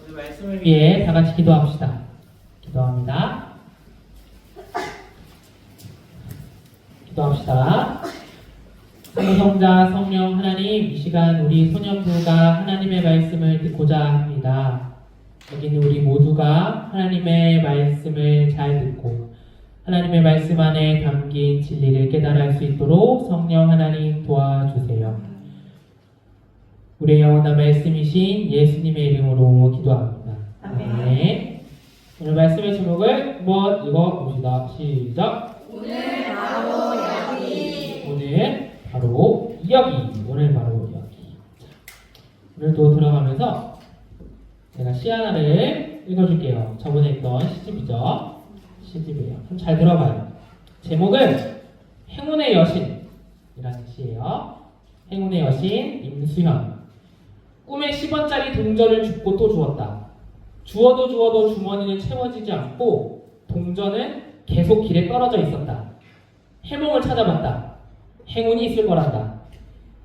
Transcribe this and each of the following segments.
오늘 말씀을 위해 다 같이 기도합시다. 기도합니다. 기도합시다. 성자, 성령 하나님, 이 시간 우리 소년부가 하나님의 말씀을 듣고자 합니다. 여기는 우리 모두가 하나님의 말씀을 잘 듣고 하나님의 말씀 안에 담긴 진리를 깨달을 수 있도록 성령 하나님 도와주세요. 우리의 영원한 말씀이신 예수님의 이름으로 기도합니다. 아멘. 오늘 말씀의 제목을 한번 읽어봅시다. 시작. 오늘 바로 여기. 오늘 바로 여기. 오늘 바로 여기. 오늘도 들어가면서 제가 시 하나를 읽어줄게요. 저번에 했던 시집이죠. 시집이에요. 좀 잘 들어봐요. 제목은 행운의 여신이라는 시예요. 행운의 여신 임수현. 꿈에 10원짜리 동전을 줍고 또 주었다. 주워도 주머니는 채워지지 않고 동전은 계속 길에 떨어져 있었다. 해몽을 찾아봤다. 행운이 있을 거란다.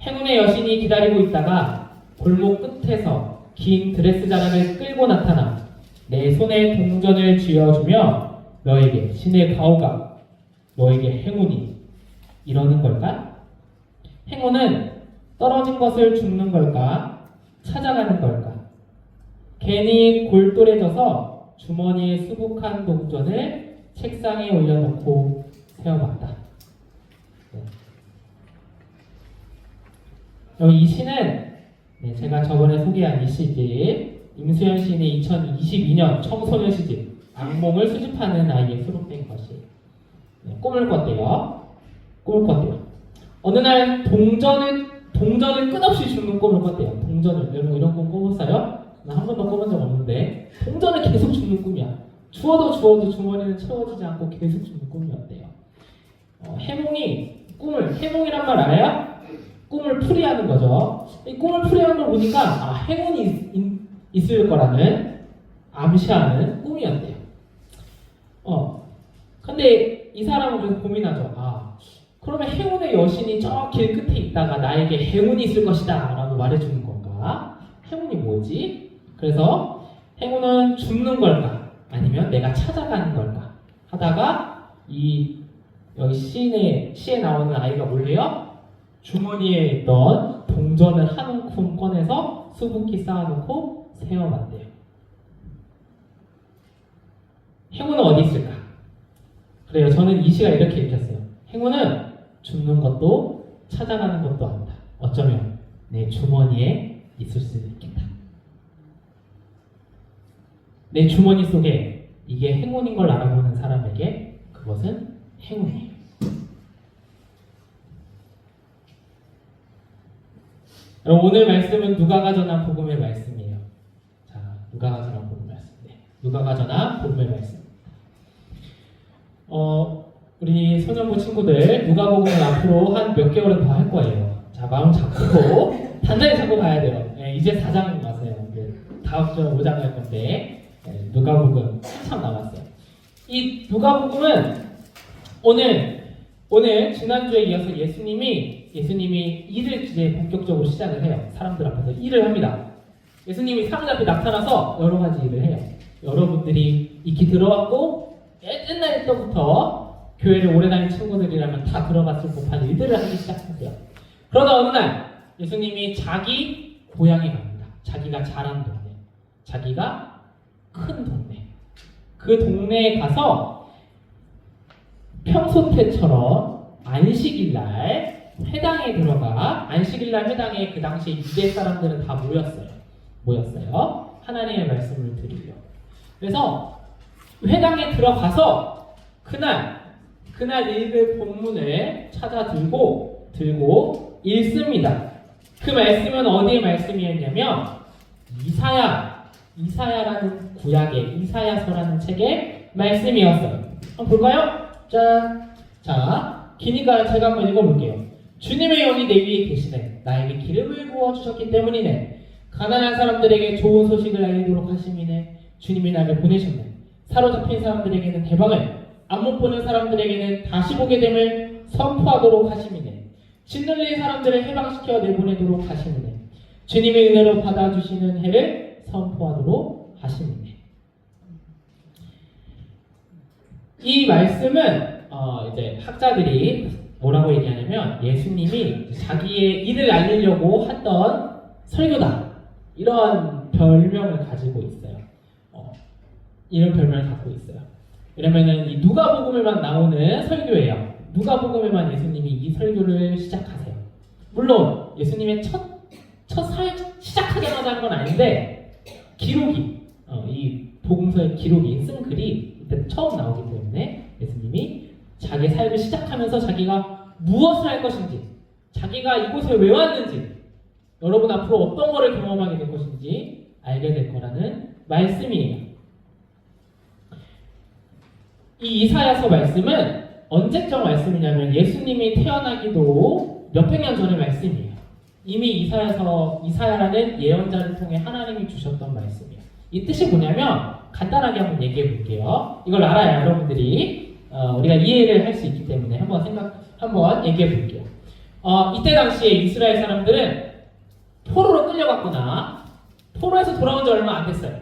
행운의 여신이 기다리고 있다가 골목 끝에서 긴 드레스 자락을 끌고 나타나 내 손에 동전을 쥐어주며 너에게 신의 가호가, 너에게 행운이 이러는 걸까? 행운은 떨어진 것을 줍는 걸까? 찾아가는 걸까? 괜히 골똘해져서 주머니에 수북한 동전을 책상에 올려놓고 세어봤다. 이 시는 제가 저번에 소개한 이 시집 임수현 시인의 2022년 청소년 시집 악몽을 수집하는 아이에 수록된 것이 꿈을 꿨대요. 꿈을 꿨대요. 어느 날 동전을 끝없이 줍는 꿈을 꿨대요. 동전을. 여러분 이런 꿈 꿔봤어요? 나 한 번도 꿔본 적 없는데 동전을 계속 줍는 꿈이야. 주워도 주머니는 채워지지 않고 계속 줍는 꿈이었대요. 해몽이란 말 알아요? 꿈을 풀이하는 거죠. 이 꿈을 풀이하는 걸 보니까 행운이 있을 거라는 암시하는 꿈이었대요. 근데 이 사람은 그래서 고민하죠. 그러면 행운의 여신이 저 길 끝에 있다가 나에게 행운이 있을 것이다 라고 말해주는 건가? 행운이 뭐지? 그래서 행운은 줍는 걸까? 아니면 내가 찾아가는 걸까? 하다가 여기 시에 나오는 아이가 뭘래요? 주머니에 있던 동전을 한 움큼 꺼내서 수북히 쌓아놓고 세어봤대요. 행운은 어디 있을까? 그래요. 저는 이 시가 이렇게 읽혔어요. 행운은 줍는 것도 찾아가는 것도 아니다. 어쩌면 내 주머니에 있을 수도 있겠다. 내 주머니 속에 이게 행운인 걸 알아보는 사람에게 그것은 행운이에요. 여러분 오늘 말씀은 누가가 전한 복음의 말씀이에요. 자, 누가가 전한 복음의 말씀. 누가가 전한 복음의 말씀. 우리 소년부 친구들 누가복음을 앞으로 한 몇 개월은 더 할 거예요. 자, 마음 잡고 단단히 잡고 가야 돼요. 이제 4장 왔어요. 다음 주 5장 할 건데 누가복음 한참 남았어요. 이 누가복음은 오늘 지난주에 이어서 예수님이 일을 이제 본격적으로 시작을 해요. 사람들 앞에서 일을 합니다. 예수님이 사람들 앞에 나타나서 여러 가지 일을 해요. 여러분들이 익히 들어왔고 옛날 때부터 교회를 오래 다닌 친구들이라면 다 들어봤을 법한 일들을 하기 시작했어요. 그러다 어느 날 예수님이 자기 고향에 갑니다. 자기가 자란 동네, 자기가 큰 동네, 그 동네에 가서 평소 때처럼 안식일날 회당에 들어가 안식일날 회당에 그 당시에 유대 사람들은 다 모였어요. 하나님의 말씀을 들으려. 그래서 회당에 들어가서 그날 읽을 본문을 찾아 들고 읽습니다. 그 말씀은 어디의 말씀이었냐면 이사야라는 구약의 이사야서라는 책의 말씀이었어요. 한번 볼까요? 짠. 자, 기니까 제가 한번 읽어볼게요. 주님의 영이 내 위에 계시네. 나에게 기름을 부어주셨기 때문이네. 가난한 사람들에게 좋은 소식을 알리도록 하심이네. 주님이 나를 보내셨네. 사로잡힌 사람들에게는 대박을, 안 못 보는 사람들에게는 다시 보게 됨을 선포하도록 하심이네. 짓눌린 사람들을 해방시켜 내보내도록 하심이네. 주님의 은혜로 받아주시는 해를 선포하도록 하시는데 이 말씀은 이제 학자들이 뭐라고 얘기하냐면 예수님이 자기의 일을 알리려고 했던 설교다 이런 별명을 가지고 있어요. 이런 별명을 갖고 있어요. 왜냐면은 이 누가복음에만 나오는 설교예요. 누가복음에만 예수님이 이 설교를 시작하세요. 물론 예수님의 첫 사역 시작하자마자 한 건 아닌데 기록이 이 복음서의 기록이 쓴 글이 이때 처음 나오기 때문에 예수님이 자기 사역을 시작하면서 자기가 무엇을 할 것인지, 자기가 이곳에 왜 왔는지, 여러분 앞으로 어떤 거를 경험하게 될 것인지 알게 될 거라는 말씀이에요. 이 이사야서 말씀은 언제적 말씀이냐면 예수님이 태어나기도 몇백 년 전의 말씀이에요. 이미 이사야라는 예언자를 통해 하나님이 주셨던 말씀이에요. 이 뜻이 뭐냐면 간단하게 한번 얘기해 볼게요. 이걸 알아야 여러분들이 우리가 이해를 할 수 있기 때문에 한번 얘기해 볼게요. 이때 당시에 이스라엘 사람들은 포로로 끌려갔거나 포로에서 돌아온 지 얼마 안 됐어요.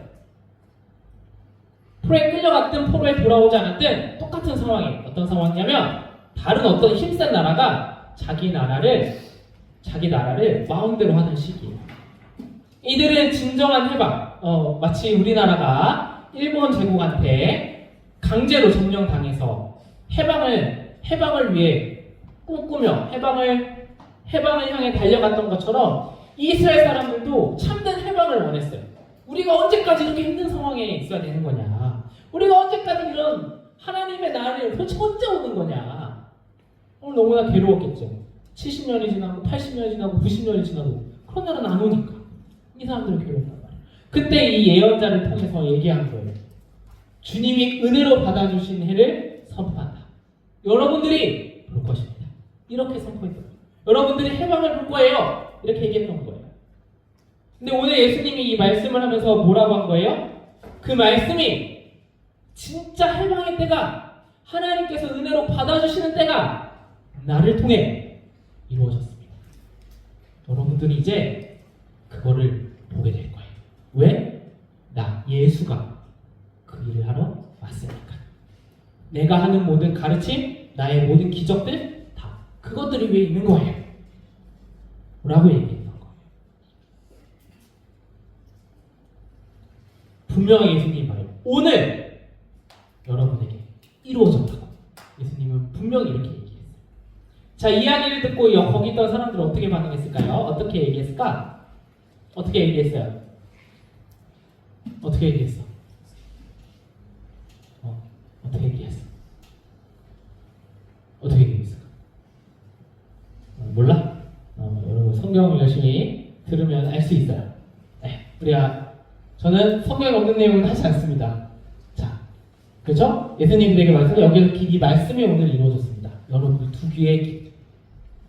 포로에 끌려갔든 포로에 돌아오지 않았든 똑같은 상황이에요. 어떤 상황이냐면 다른 어떤 힘센 나라가 자기 나라를 마음대로 하는 시기예요. 이들은 진정한 해방, 마치 우리나라가 일본 제국한테 강제로 점령당해서 해방을 위해 꿈꾸며 해방을 향해 달려갔던 것처럼 이스라엘 사람들도 참된 해방을 원했어요. 우리가 언제까지 이렇게 힘든 상황에 있어야 되는 거냐? 우리가 언제까지 이런 하나님의 나라를 도대체 언제 오는 거냐? 오늘 너무나 괴로웠겠죠. 70년이 지나고 80년이 지나고 90년이 지나도 그런 날은 안 오니까 이 사람들은 괴롭단 말이에요. 그때 이 예언자를 통해서 얘기한 거예요. 주님이 은혜로 받아주신 해를 선포한다. 여러분들이 볼 것입니다. 이렇게 선포했던 거예요. 여러분들이 해방을 볼 거예요. 이렇게 얘기했던 거예요. 근데 오늘 예수님이 이 말씀을 하면서 뭐라고 한 거예요? 그 말씀이 진짜 해방의 때가 하나님께서 은혜로 받아주시는 때가 나를 통해 이루어졌습니다. 여러분들이 이제 그거를 보게 될 거예요. 왜? 예수가 그 일을 하러 왔으니까. 내가 하는 모든 가르침, 나의 모든 기적들 다 그것들을 위해 있는 거예요. 라고 얘기했던 거예요. 분명히 예수님이 말해요. 오늘 여러분에게 이루어졌다고. 예수님은 분명히 이렇게 얘기했어요. 자, 이야기를 듣고 거기 있던 사람들은 어떻게 반응했을까요? 어떻게 얘기했을까? 어떻게 얘기했어요? 어떻게 얘기했어? 어떻게 얘기했어? 어떻게 얘기했을까? 몰라? 여러분 성경 열심히 들으면 알 수 있어요. 네, 저는 성경에 없는 내용은 하지 않습니다. 자, 그렇죠? 예수님들에게 말씀, 여기서 이 말씀이 오늘 이루어졌습니다. 여러분 두 귀에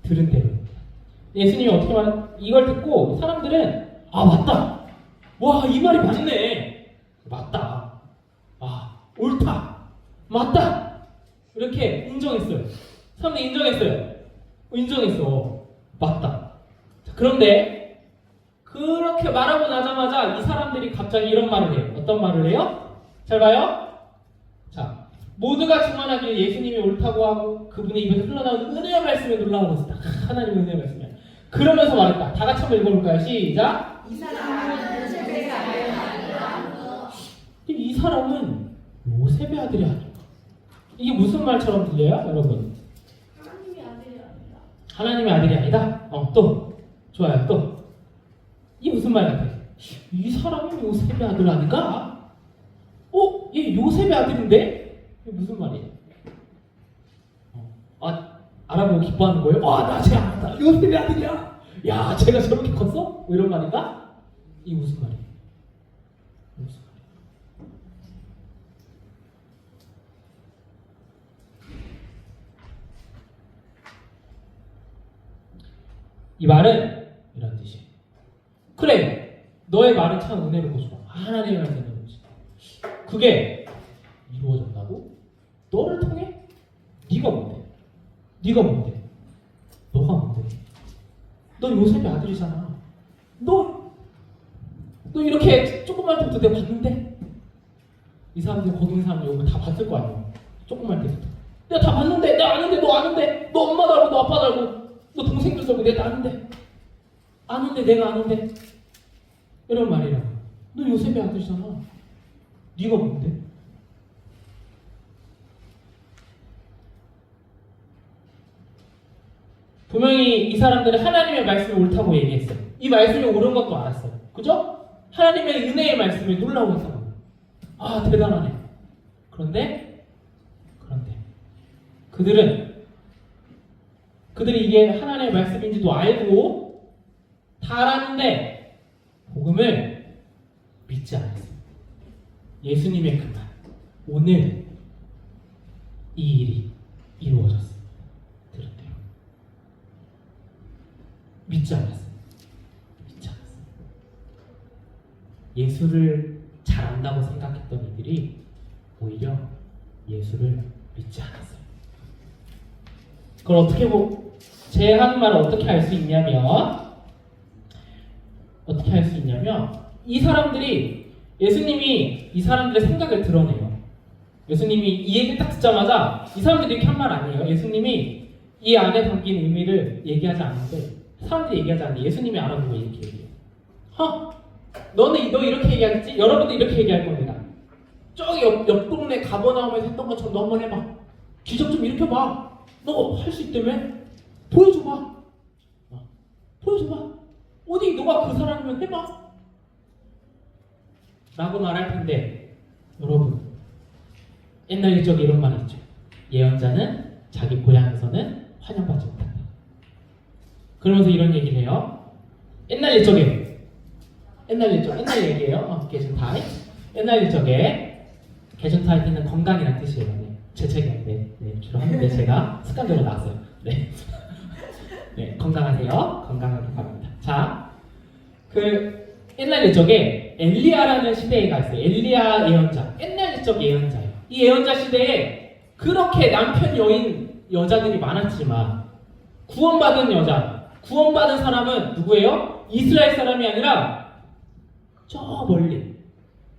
들은 대로입니다. 예수님이 어떻게 이걸 듣고 사람들은 맞다. 와, 이 말이 맞네. 맞다. 옳다. 맞다. 이렇게 인정했어요. 사람들이 인정했어. 맞다. 자, 그런데 그렇게 말하고 나자마자 이 사람들이 갑자기 이런 말을 해요. 어떤 말을 해요? 잘 봐요. 자, 모두가 증언하기에 예수님이 옳다고 하고 그분의 입에서 흘러나오는 은혜의 말씀에 놀라운 것이다. 하나님의 은혜의 말씀이야. 그러면서 말했다. 다 같이 한번 읽어볼까요? 시작. 이 사람은 세상의 아들이라. 이 사람은 요셉의 아들이 아닌가? 이게 무슨 말처럼 들려요, 여러분? 하나님의 아들이 아니다? 또 좋아요. 또 이게 무슨 말 같아요? 이 사람은 요셉의 아들 아닌가? 얘 요셉의 아들인데? 이게 무슨 말이에요? 알아보고 기뻐하는 거예요? 나 쟤 알았다. 요셉의 아들이야. 야, 쟤가 저렇게 컸어? 뭐 이런 말인가? 이게 무슨 말이에요? 이 말은 이런 뜻이에요. 그래, 너의 말은 참 은혜롭고 좋아. 하나님의 말은 은혜롭고 좋아. 그게 이루어졌다고? 너를 통해? 네가 뭔데? 너가 뭔데? 너 요셉의 아들이잖아. 너 이렇게 조그만 때부터 내가 봤는데 이 사람들 거동이 사람 이거 다 봤을 거 아니에요. 조그만 때부터 내가 다 봤는데 내가 아는데 너 아는데 너 엄마 닮고 너 아빠 닮고 너 동생들 닮고 내가 아는데 내가 아는데 이런 말이라. 너 요셉의 아들이잖아. 네가 뭔데? 분명히 이 사람들은 하나님의 말씀이 옳다고 얘기했어요. 이 말씀이 옳은 것도 알았어요. 그죠? 하나님의 은혜의 말씀이 놀라운 사람. 아, 대단하네. 그런데 그들이 이게 하나님의 말씀인지도 알고 다 알았는데 복음을 믿지 않았어요. 예수님의 그 말. 오늘 이 일이 이루어졌어요. 들었대요. 믿지 않았어요. 예수를 잘 안다고 생각했던 이들이 오히려 예수를 믿지 않았어요. 그걸 어떻게 제 하는 말을 어떻게 할 수 있냐면 이 사람들이 예수님이 이 사람들의 생각을 드러내요. 예수님이 이 얘기를 딱 듣자마자 이 사람들이 이렇게 한 말 아니에요. 예수님이 이 안에 담긴 의미를 얘기하지 않는데 사람들이 얘기하지 않는데 예수님이 알아보고 이렇게 얘기해요. 너 이렇게 얘기하겠지? 여러분도 이렇게 얘기할 겁니다. 저기 옆 동네 가버나움에서 했던 것처럼 너 한번 해봐. 기적 좀 일으켜봐. 너 할 수 있다며? 보여줘봐. 어디 너가 그 사람이면 해봐. 라고 말할 텐데 여러분 옛날 일적에 이런 말이 있죠. 예언자는 자기 고향에서는 환영받지 못한다. 그러면서 이런 얘기를 해요. 옛날 얘기예요. 게즌타임. 옛날 일적에 게즌타임은 건강이란 뜻이에요. 네. 제 책인데 주로 하는데 제가 습관대로 나왔어요. 네. 네, 건강하세요. 건강하게 바랍니다. 자, 그 옛날 일적에 엘리야라는 시대가 있어요. 엘리야 예언자. 옛날 일적 예언자예요. 이 예언자 시대에 그렇게 남편 여인 여자들이 많았지만 구원받은 사람은 누구예요? 이스라엘 사람이 아니라 저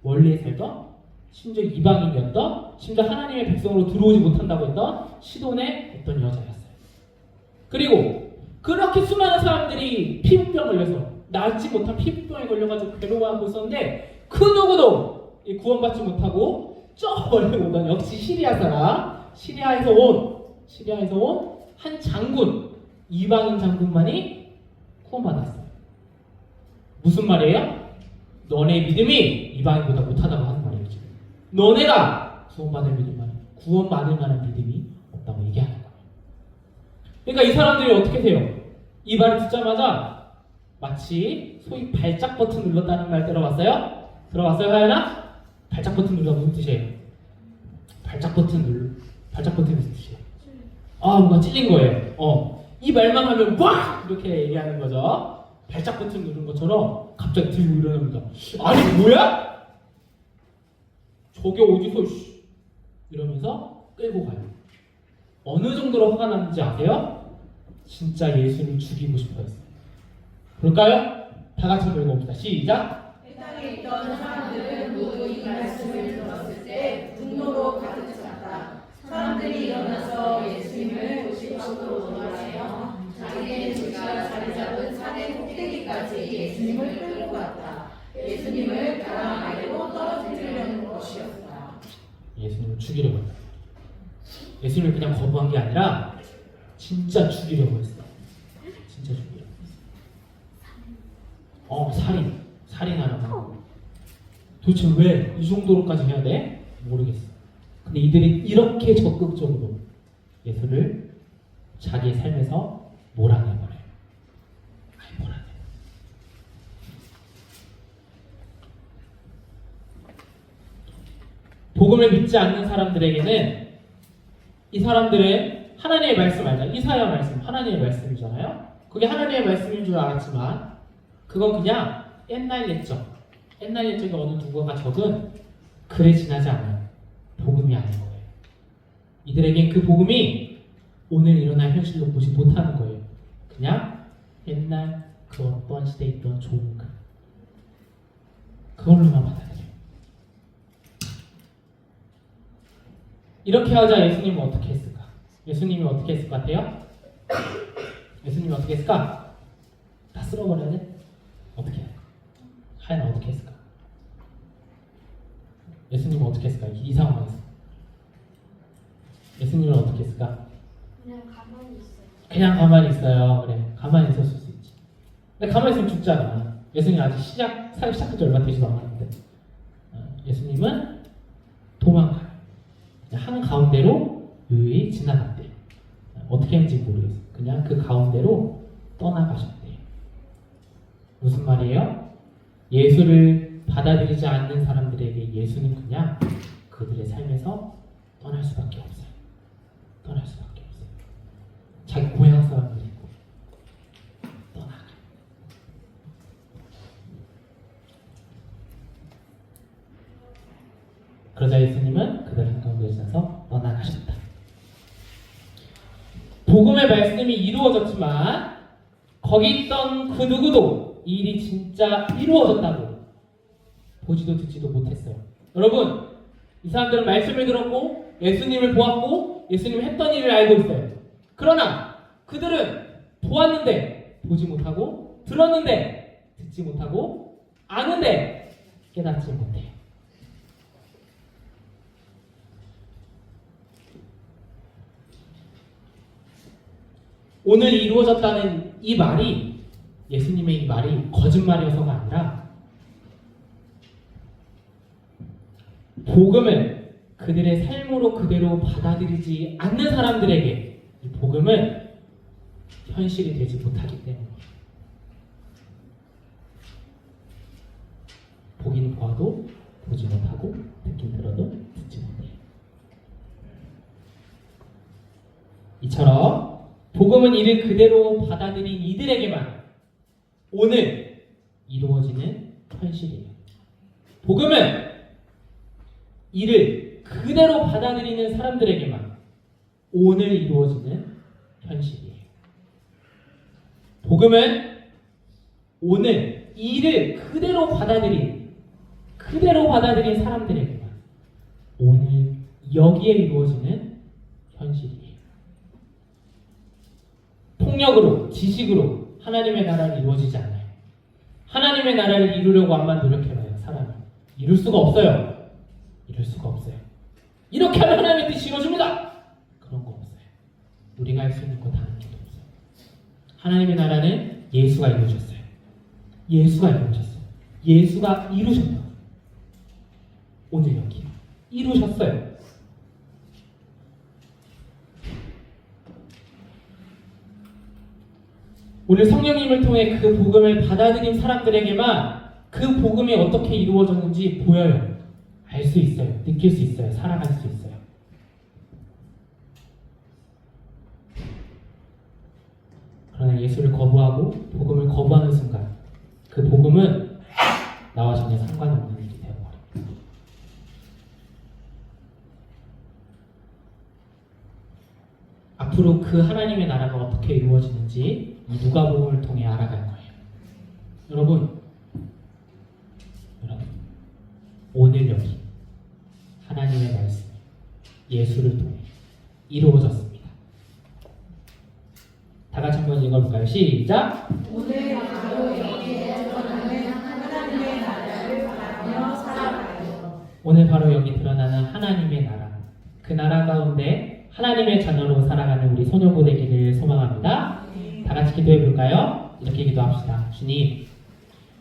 멀리에 살던 심지어 이방인이었던 심지어 하나님의 백성으로 들어오지 못한다고 했던 시돈에 있던 여자였어요. 그리고 그렇게 수많은 사람들이 피부병 걸려서 낫지 못한 피부병에 걸려가지고 괴로워하고 있었는데 그 누구도 구원받지 못하고 저 멀리 오던 역시 시리아에서 온 한 장군, 이방인 장군만이 구원받았어요. 무슨 말이에요? 너네 믿음이 이방인보다 못하다고 하는 말이에요. 지금. 너네가 구원받을 만한 믿음이 없다고 얘기하는 거예요. 그러니까 이 사람들이 어떻게 돼요? 이 말을 듣자마자 마치 소위 발작 버튼 눌렀다는 말 들어봤어요? 하연아? 발작 버튼 눌러 무슨 뜻이에요? 발작 버튼 무슨 뜻이에요? 뭔가 찔린 거예요. 이 말만 하면 와! 이렇게 얘기하는 거죠. 발작 버튼 누른 것처럼 갑자기 들고 일어납니다. 아니 뭐야? 저게 어디서 이러면서 끌고 가요. 어느 정도로 화가 났는지 아세요? 진짜 예수를 죽이고 싶어 했어요. 그럴까요? 다 같이 한번 읽어봅시다. 시작! 땅에 있던 사람들은 모두 이 말씀을 들었을 때 분노로 가득 찼다. 사람들이 일어나서 예수님을 보실 밖으로 돌아가며 자기네 제가 자리 잡은 산의 꼭대기까지 예수님을 끌고 갔다. 예수님을 벼랑 아래로 떨어뜨리려는 것이었다. 예수님을 죽이려고 했다. 예수님을 그냥 거부한 게 아니라 진짜 죽이려고 했어요. 진짜 죽이려고 했어요. 살인하려고. 도대체 왜 이 정도로까지 해야 돼? 모르겠어. 근데 이들이 이렇게 적극적으로 예수를 자기의 삶에서 몰아내버려요. 몰아내. 복음을 믿지 않는 사람들에게는 이 사람들은 하나님의 말씀 알잖아요. 이사야 말씀, 하나님의 말씀이잖아요. 그게 하나님의 말씀인 줄 알았지만 그건 그냥 옛날 옛적에 어느 누구가 적은 글에 지나지 않은 복음이 아닌 거예요. 이들에겐 그 복음이 오늘 일어날 현실로 보지 못하는 거예요. 그냥 옛날 그 어떤 시대에 있던 좋은 글. 그걸로만 받아들여요. 이렇게 하자 예수님은 어떻게 했을까? 예수님이 어떻게 했을 것 같아요? 예수님이 어떻게 했을까? 다 쓸어버려야 돼? 어떻게 해? 하얀 어떻게 했을까? 예수님은 어떻게 했을까? 이 상황에서 예수님은 어떻게 했을까? 그냥 가만히 있어요. 그냥 가만히 있어요. 그래, 가만히 있었을 수 있지. 근데 가만히 있으면 죽잖아. 예수님 아직 사역 시작한 지 얼마 되지도 않았는데 예수님은 도망가요. 한 가운데로 유유히 지나갔대요. 어떻게 했는지 모르겠어요. 그냥 그 가운데로 떠나가셨대요. 무슨 말이에요? 예수를 받아들이지 않는 사람들에게 예수는 그냥 그들의 삶에서 떠날 수밖에 없어요. 떠날 수밖에 없어요. 자기 고향 사람들이고 떠나가요. 그러자 예수님은 그들 한가운데 있어서 떠나가셨다. 복음의 말씀이 이루어졌지만 거기 있던 그 누구도 이 일이 진짜 이루어졌다고 보지도 듣지도 못했어요. 여러분, 이 사람들은 말씀을 들었고 예수님을 보았고 예수님이 했던 일을 알고 있어요. 그러나 그들은 보았는데 보지 못하고 들었는데 듣지 못하고 아는데 깨닫지 못해요. 오늘 이루어졌다는 이 말이 예수님의 이 말이 거짓말이어서가 아니라 복음을 그들의 삶으로 그대로 받아들이지 않는 사람들에게 이 복음은 현실이 되지 못하기 때문이에요. 보기는 보아도 보지 못하고 듣긴 들어도 듣지 못해요. 이처럼 복음은 이를 그대로 받아들인 이들에게만 오늘 이루어지는 현실이에요. 복음은 이를 그대로 받아들이는 사람들에게만 오늘 이루어지는 현실이에요. 복음은 오늘 이를 그대로 받아들인 사람들에게만 오늘 여기에 이루어지는 현실이에요. 폭력으로, 지식으로 하나님의 나라를 이루어지지 않아요. 하나님의 나라를 이루려고 암만 노력해봐요. 사람이 이룰 수가 없어요. 이룰 수가 없어요. 이렇게 하면 하나님의 뜻이 이루어집니다. 그런 거 없어요. 우리가 할 수 있는 거 다른 게 없어요. 하나님의 나라는 예수가 이루어졌어요. 예수가 이루어졌어요. 예수가 이루셨다. 오늘 여기 이루셨어요. 오늘 성령님을 통해 그 복음을 받아들인 사람들에게만 그 복음이 어떻게 이루어졌는지 보여요. 알 수 있어요. 느낄 수 있어요. 살아갈 수 있어요. 그러나 예수를 거부하고 복음을 거부하는 순간 그 복음은 나와 전혀 상관없는 일이 되어버립니다. 앞으로 그 하나님의 나라가 어떻게 이루어지는지 이 누가복음을 통해 알아갈 거예요. 여러분, 오늘 여기 하나님의 말씀, 예수를 통해 이루어졌습니다. 다 같이 한번 읽어볼까요? 시작! 오늘 바로 여기에 드러나는 하나님의 나라를 바라며 살아가요. 오늘 바로 여기 드러나는 하나님의 나라, 그 나라 가운데 하나님의 자녀로 살아가는 우리 소녀부 되기를 소망합니다. 다 같이 기도해 볼까요? 이렇게 기도합시다. 주님,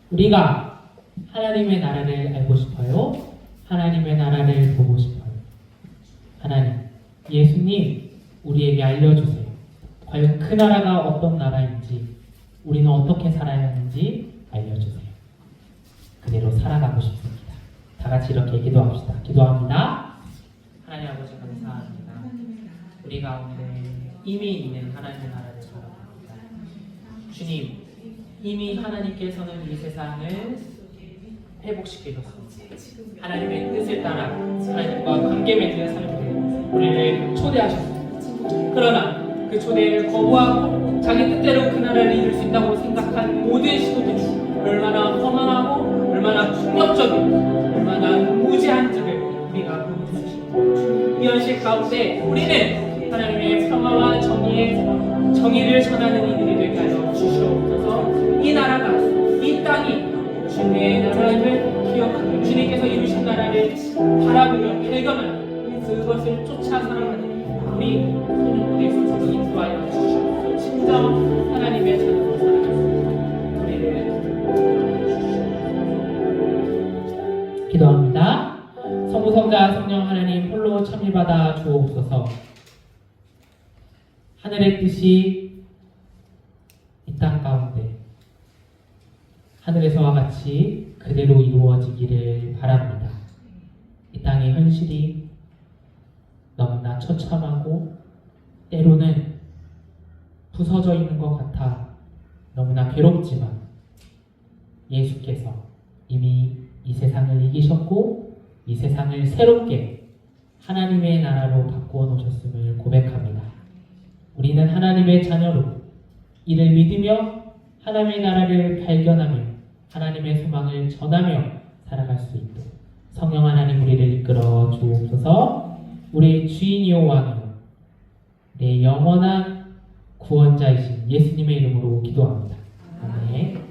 우리가 하나님의 나라를 알고 싶어요. 하나님의 나라를 보고 싶어요. 하나님, 예수님, 우리에게 알려주세요. 과연 그 나라가 어떤 나라인지, 우리는 어떻게 살아야 하는지 알려주세요. 그대로 살아가고 싶습니다. 다 같이 이렇게 기도합시다. 기도합니다. 하나님 아버지 감사합니다. 우리 가운데 이미 있는 하나님의 나라를 바라봅니다. 주님, 이미 하나님께서는 이 세상을 회복시키셨습니다. 하나님의 뜻을 따라 하나님과 관계 맺는 삶을 우리를 초대하셨습니다. 그러나 그 초대를 거부하고 자기 뜻대로 그 나라를 이룰 수 있다고 생각한 모든 시도들이 얼마나 험한하고 얼마나 충격 기적적인 얼마나 무지한 뜻을 우리가 보여주시고 이 현실 가운데 우리는 하나님의 평화와 정의를 전하는 이들이 되게 하여 주시옵소서. 이 나라가 이 땅이 주님의 나라를 기억하고 주님께서 이루신 나라를 바라보며 발견하는 그것을 쫓아 살아가는 우리 손님들의 소속을 인도하여 주시옵소서. 진정 하나님의 자녀로 살아갈 수 있는 우리를 기도합니다. 성부 성자 성령 하나님 홀로 참여받아 주옵소서. 하늘의 뜻이 이 땅 가운데 하늘에서와 같이 그대로 이루어지기를 바랍니다. 이 땅의 현실이 너무나 처참하고 때로는 부서져 있는 것 같아 너무나 괴롭지만 예수께서 이미 이 세상을 이기셨고 이 세상을 새롭게 하나님의 나라로 바꾸어 놓으셨음을 고백합니다. 우리는 하나님의 자녀로 이를 믿으며 하나님의 나라를 발견하며 하나님의 소망을 전하며 살아갈 수 있도록 성령 하나님 우리를 이끌어 주옵소서. 우리의 주인이요 왕이요 내 영원한 구원자이신 예수님의 이름으로 기도합니다. 아멘.